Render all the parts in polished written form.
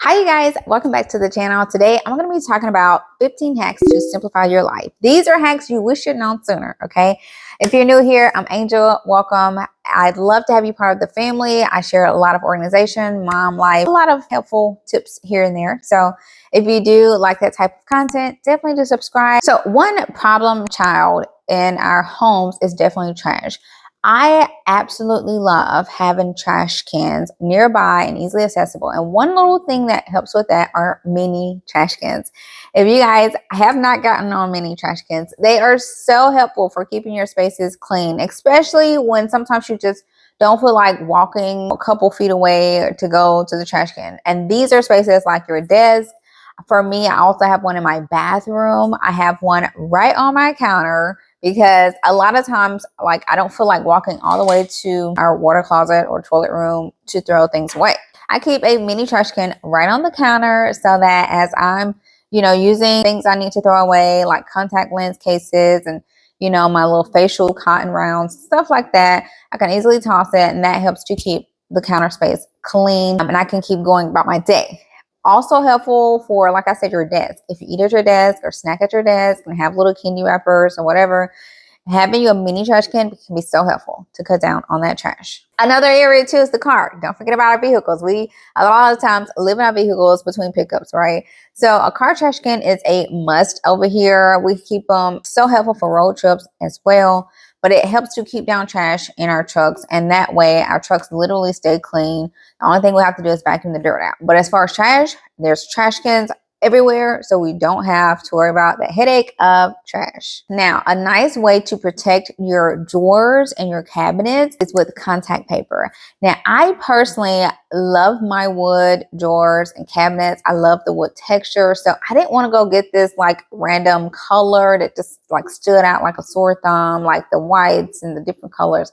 Hi you guys, welcome back to the channel. Today I'm going to be talking about 15 hacks to simplify your life. These are hacks you wish you'd known sooner, okay? If you're new here, I'm Angel. Welcome. I'd love to have you part of the family. I share a lot of organization, mom life, a lot of helpful tips here and there. So if you do like that type of content, definitely do subscribe. So one problem child in our homes is definitely trash. I absolutely love having trash cans nearby and easily accessible. And one little thing that helps with that are mini trash cans. If you guys have not gotten on mini trash cans, they are so helpful for keeping your spaces clean, especially when sometimes you just don't feel like walking a couple feet away to go to the trash can. And these are spaces like your desk. For me, I also have one in my bathroom. I have one right on my counter, because a lot of times, like, I don't feel like walking all the way to our water closet or toilet room to throw things away. I keep a mini trash can right on the counter so that as I'm, using things I need to throw away, like contact lens cases and, my little facial cotton rounds, stuff like that, I can easily toss it, and that helps to keep the counter space clean, and I can keep going about my day. Also helpful for, like I said, your desk. If you eat at your desk or snack at your desk and have little candy wrappers or whatever, having you a mini trash can be so helpful to cut down on that trash. Another area too is the car. Don't forget about our vehicles. We a lot of times live in our vehicles between pickups, right? So a car trash can is a must over here. We keep them so helpful for road trips as well. But it helps to keep down trash in our trucks, and that way our trucks literally stay clean. The only thing we have to do is vacuum the dirt out. But as far as trash, there's trash cans everywhere, so we don't have to worry about the headache of trash. Now, a nice way to protect your drawers and your cabinets is with contact paper. Now, I personally love my wood drawers and cabinets. I love the wood texture, so I didn't want to go get this like random color that just like stood out like a sore thumb, like the whites and the different colors.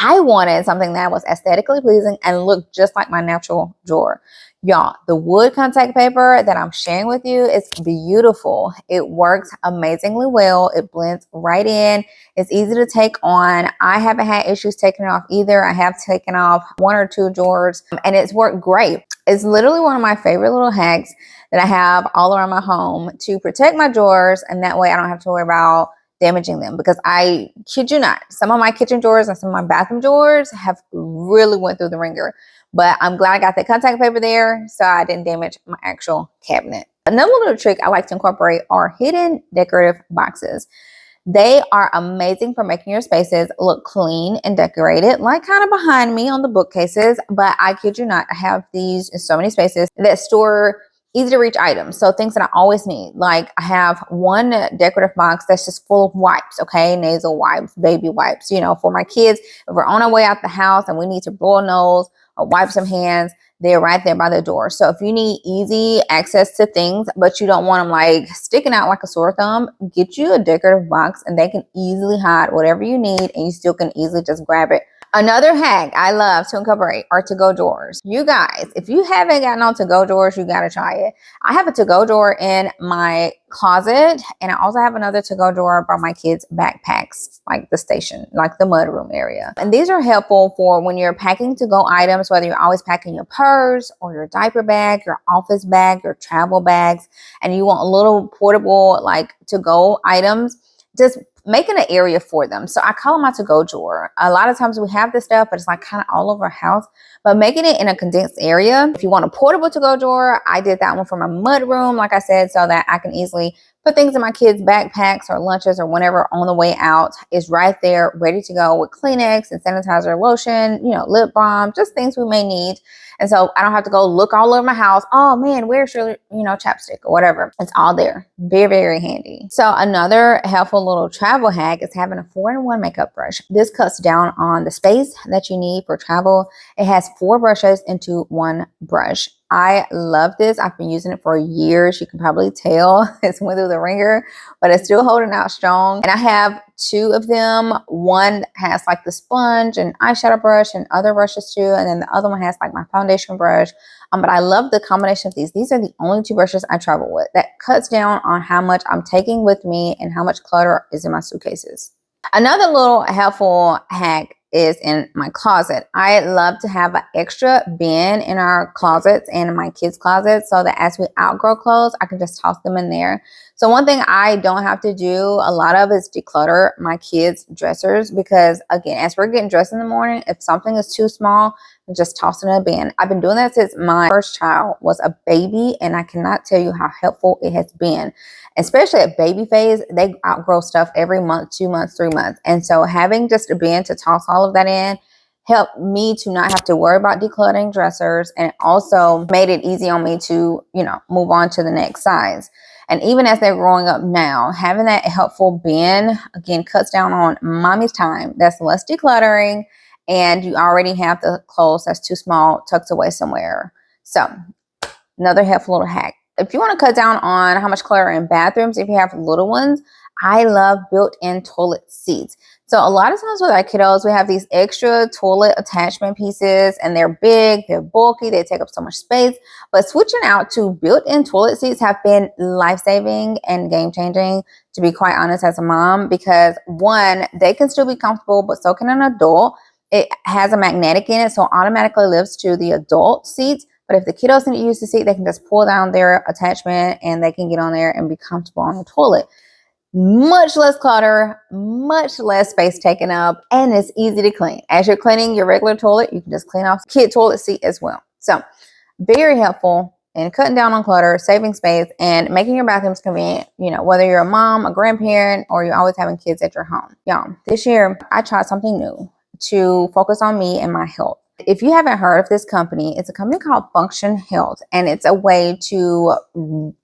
I wanted something that was aesthetically pleasing and looked just like my natural drawer. Y'all, the wood contact paper that I'm sharing with you is beautiful. It works amazingly well. It blends right in. It's easy to take on. I haven't had issues taking it off either. I have taken off one or two drawers, and it's worked great. It's literally one of my favorite little hacks that I have all around my home to protect my drawers, and that way I don't have to worry about damaging them, because I kid you not, some of my kitchen drawers and some of my bathroom drawers have really went through the ringer. But I'm glad I got that contact paper there so I didn't damage my actual cabinet. Another little trick I like to incorporate are hidden decorative boxes. They are amazing for making your spaces look clean and decorated, like kind of behind me on the bookcases. But I kid you not, I have these in so many spaces that store easy to reach items. So things that I always need. Like I have one decorative box that's just full of wipes, okay? Nasal wipes, baby wipes, for my kids. If we're on our way out the house and we need to blow a nose or wipe some hands, they're right there by the door. So if you need easy access to things, but you don't want them like sticking out like a sore thumb, get you a decorative box and they can easily hide whatever you need, and you still can easily just grab it. Another hack I love to incorporate are to-go drawers. You guys, if you haven't gotten on to-go drawers, you got to try it. I have a to-go drawer in my closet, and I also have another to-go drawer by my kids' backpacks, like the station, like the mudroom area. And these are helpful for when you're packing to-go items, whether you're always packing your purse or your diaper bag, your office bag, your travel bags, and you want a little portable like to-go items. Just making an area for them. So I call them my to-go drawer. A lot of times we have this stuff, but it's like kind of all over our house. But making it in a condensed area. If you want a portable to-go drawer, I did that one for my mud room, like I said, so that I can easily put things in my kids' backpacks or lunches or whenever on the way out. Is right there, ready to go with Kleenex and sanitizer, lotion, lip balm, just things we may need. And so I don't have to go look all over my house. Oh man, where's your, chapstick or whatever? It's all there. Very, very handy. So another helpful little travel hack is having a 4-in-1 makeup brush. This cuts down on the space that you need for travel. It has 4 brushes into one brush. I love this. I've been using it for years. You can probably tell it's went through the ringer, but it's still holding out strong. And I have 2 of them. One has like the sponge and eyeshadow brush and other brushes too. And then the other one has like my foundation brush. But I love the combination of these. These are the only 2 brushes I travel with. That cuts down on how much I'm taking with me and how much clutter is in my suitcases. Another little helpful hack is in my closet. I love to have an extra bin in our closets and in my kids' closets so that as we outgrow clothes, I can just toss them in there. So one thing I don't have to do a lot of is declutter my kids' dressers, because again, as we're getting dressed in the morning, if something is too small, just toss it in a bin. I've been doing that since my first child was a baby, and I cannot tell you how helpful it has been. Especially at baby phase, they outgrow stuff every month, 2 months, 3 months. And so having just a bin to toss all of that in helped me to not have to worry about decluttering dressers. And it also made it easy on me to, move on to the next size. And even as they're growing up now, having that helpful bin, again, cuts down on mommy's time. That's less decluttering. And you already have the clothes that's too small tucked away somewhere. So another helpful little hack. If you want to cut down on how much clutter in bathrooms, if you have little ones, I love built-in toilet seats. So a lot of times with our kiddos, we have these extra toilet attachment pieces, and they're big, they're bulky, they take up so much space. But switching out to built-in toilet seats have been life-saving and game-changing, to be quite honest, as a mom, because one, they can still be comfortable, but so can an adult. It has a magnetic in it, so automatically lifts to the adult seats. But if the kiddos need to use the seat, they can just pull down their attachment and they can get on there and be comfortable on the toilet. Much less clutter, much less space taken up, and it's easy to clean. As you're cleaning your regular toilet, you can just clean off the kid toilet seat as well. So very helpful in cutting down on clutter, saving space, and making your bathrooms convenient, whether you're a mom, a grandparent, or you're always having kids at your home. Y'all, this year I tried something new to focus on me and my health. If you haven't heard of this company, it's a company called Function Health, and it's a way to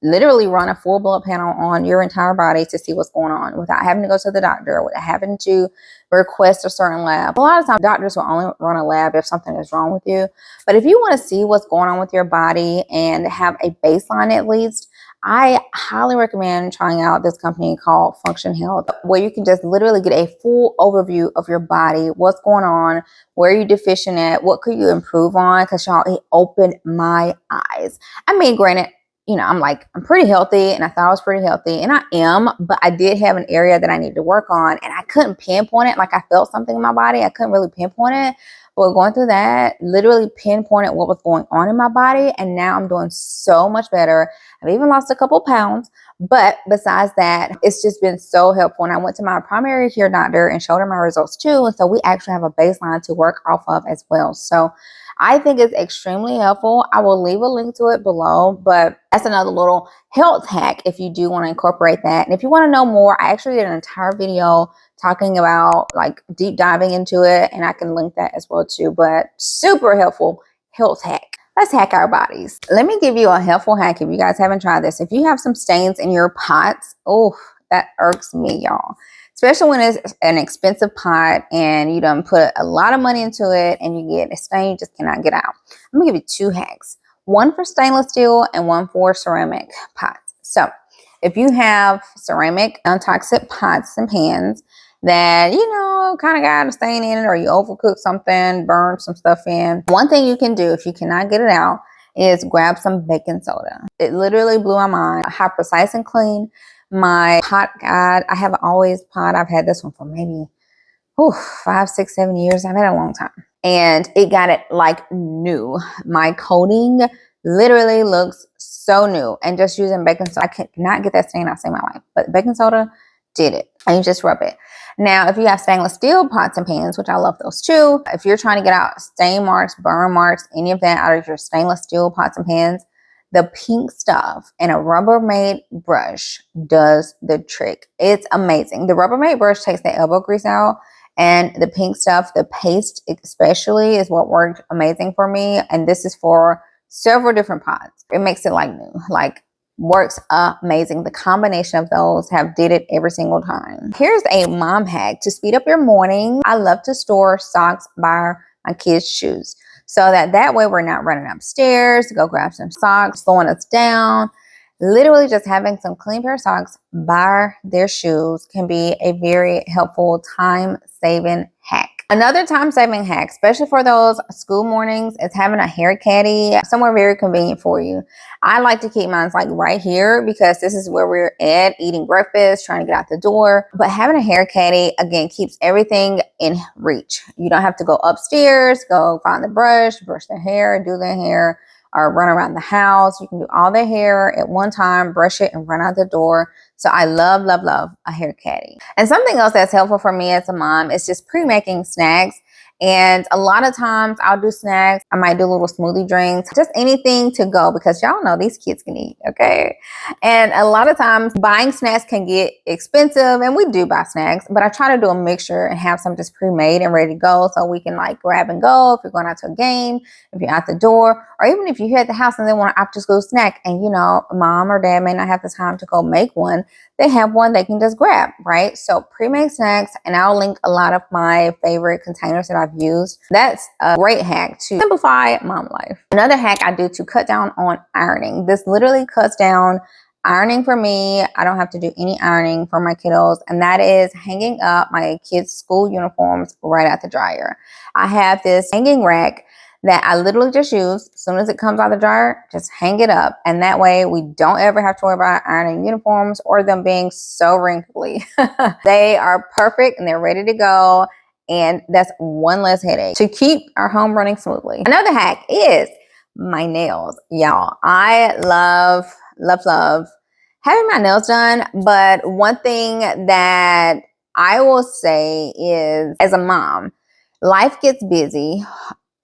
literally run a full blood panel on your entire body to see what's going on without having to go to the doctor, without having to request a certain lab. A lot of times doctors will only run a lab if something is wrong with you. But if you want to see what's going on with your body and have a baseline at least, I highly recommend trying out this company called Function Health, where you can just literally get a full overview of your body, what's going on, where you're deficient at, what could you improve on, because y'all, it opened my eyes. I mean, granted, I'm pretty healthy, and I thought I was pretty healthy, and I am, but I did have an area that I needed to work on, and I couldn't pinpoint it. Like, I felt something in my body, I couldn't really pinpoint it. But going through that, literally pinpointed what was going on in my body, and now I'm doing so much better. I've even lost a couple pounds, but besides that, it's just been so helpful. And I went to my primary care doctor and showed her my results too, and so we actually have a baseline to work off of as well. So I think it's extremely helpful. I will leave a link to it below, but that's another little health hack if you do want to incorporate that. And if you want to know more, I actually did an entire video talking about deep diving into it, and I can link that as well too. But super helpful health hack. Let's hack our bodies. Let me give you a helpful hack if you guys haven't tried this. If you have some stains in your pots, oh, that irks me, y'all. Especially when it's an expensive pot and you done put a lot of money into it and you get a stain you just cannot get out. I'm gonna give you 2 hacks. One for stainless steel and one for ceramic pots. So if you have ceramic non-toxic pots and pans that, kind of got a stain in it, or you overcooked something, burned some stuff in, one thing you can do if you cannot get it out is grab some baking soda. It literally blew my mind how precise and clean my pot got. I have an always pot. I've had this one for maybe 5, 6, 7 years. I've had it a long time. And it got it like new. My coating literally looks so new. And just using baking soda, I cannot get that stain out in my life. But baking soda did it. And you just rub it. Now, if you have stainless steel pots and pans, which I love those too, if you're trying to get out stain marks, burn marks, any of that out of your stainless steel pots and pans, the pink stuff and a Rubbermaid brush does the trick. It's amazing. The Rubbermaid brush takes the elbow grease out, and the pink stuff, the paste especially, is what worked amazing for me. And this is for several different pots. It makes it like new, works amazing. The combination of those have did it every single time. Here's a mom hack to speed up your morning. I love to store socks by my kids' shoes, so that way we're not running upstairs to go grab some socks, slowing us down. Literally just having some clean pair of socks by their shoes can be a very helpful time-saving hack. Another time-saving hack, especially for those school mornings, is having a hair caddy somewhere very convenient for you. I like to keep mine like right here because this is where we're at eating breakfast, trying to get out the door. But having a hair caddy, again, keeps everything in reach. You don't have to go upstairs, go find the brush their hair, do their hair, or run around the house. You can do all their hair at one time, brush it, and run out the door. So I love, love, love a hair caddy. And something else that's helpful for me as a mom is just pre-making snacks. And a lot of times I'll do snacks. I might do little smoothie drinks, just anything to go, because y'all know these kids can eat, okay? And a lot of times buying snacks can get expensive, and we do buy snacks, but I try to do a mixture and have some just pre-made and ready to go so we can like grab and go if you're going out to a game, if you're out the door, or even if you're here at the house and they want an after school snack and you know, mom or dad may not have the time to go make one. They have one they can just grab, right? So pre-made snacks, and I'll link a lot of my favorite containers that I've used. That's a great hack to simplify mom life. Another hack I do to cut down on ironing. This literally cuts down ironing for me. I don't have to do any ironing for my kiddos, and that is hanging up my kids' school uniforms right at the dryer. I have this hanging rack that I literally just use. As soon as it comes out of the dryer, just hang it up. And that way we don't ever have to worry about ironing uniforms or them being so wrinkly. They are perfect and they're ready to go. And that's one less headache to keep our home running smoothly. Another hack is my nails. Y'all, I love, love, love having my nails done. But one thing that I will say is, as a mom, life gets busy.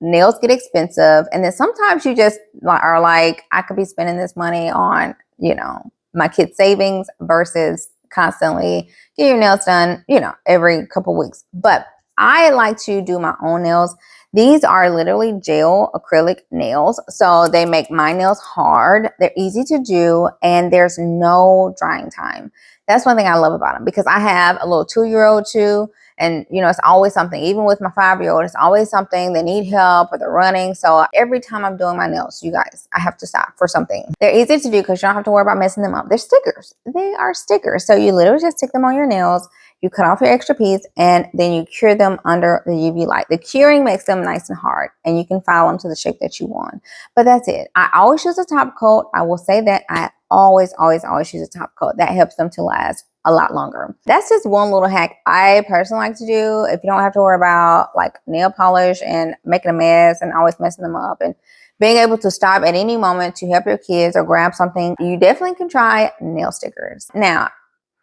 Nails get expensive, and then sometimes you just are like, I could be spending this money on, you know, my kids' savings versus constantly get your nails done, you know, every couple weeks. But I like to do my own nails. These are literally gel acrylic nails, so they make my nails hard. They're easy to do, and there's no drying time. That's one thing I love about them, because I have a little 2-year-old too. And, you know, it's always something, even with my 5-year-old, it's always something. They need help or they're running. So every time I'm doing my nails, you guys, I have to stop for something. They're easy to do because you don't have to worry about messing them up. They're stickers. They are stickers. So you literally just stick them on your nails. You cut off your extra piece and then you cure them under the UV light. The curing makes them nice and hard, and you can file them to the shape that you want. But that's it. I always use a top coat. I will say that I always use a top coat. That helps them to last a lot longer. That's just one little hack I personally like to do. If you don't have to worry about like nail polish and making a mess and always messing them up, and being able to stop at any moment to help your kids or grab something, you definitely can try nail stickers. Now,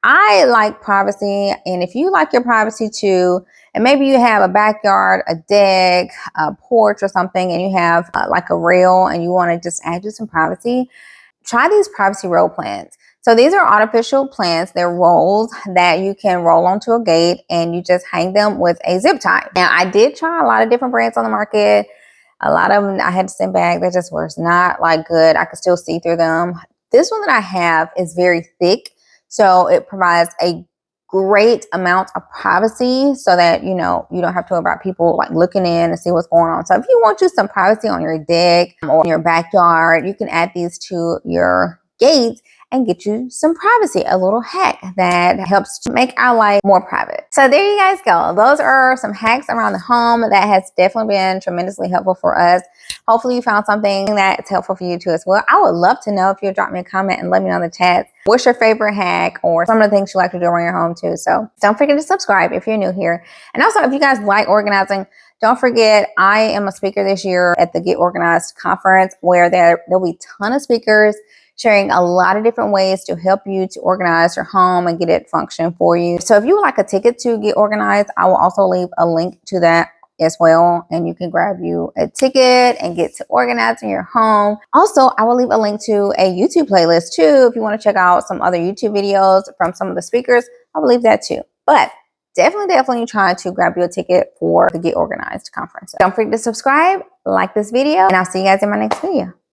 I like privacy, and if you like your privacy too, and maybe you have a backyard, a deck, a porch or something, and you have like a rail and you want to just add just some privacy, try these privacy roll plants. So these are artificial plants. They're rolls that you can roll onto a gate and you just hang them with a zip tie. Now, I did try a lot of different brands on the market. A lot of them I had to send back. They just were not like good. I could still see through them. This one that I have is very thick, so it provides a great amount of privacy so that, you know, you don't have to worry about people like looking in and see what's going on. So if you want just some privacy on your deck or in your backyard, you can add these to your gates and get you some privacy, a little hack that helps to make our life more private. So there you guys go. Those are some hacks around the home that has definitely been tremendously helpful for us. Hopefully you found something that's helpful for you too as well. I would love to know if you'll drop me a comment and let me know in the chat what's your favorite hack or some of the things you like to do around your home too. So don't forget to subscribe if you're new here. And also, if you guys like organizing, don't forget, I am a speaker this year at the Get Organized conference, where there'll be a ton of speakers sharing a lot of different ways to help you to organize your home and get it function for you. So if you would like a ticket to Get Organized, I will also leave a link to that as well, and you can grab you a ticket and get to organizing your home. Also, I will leave a link to a YouTube playlist too if you want to check out some other YouTube videos from some of the speakers. I will leave that too. But definitely try to grab you a ticket for the Get Organized conference. Don't forget to subscribe, like this video, and I'll see you guys in my next video.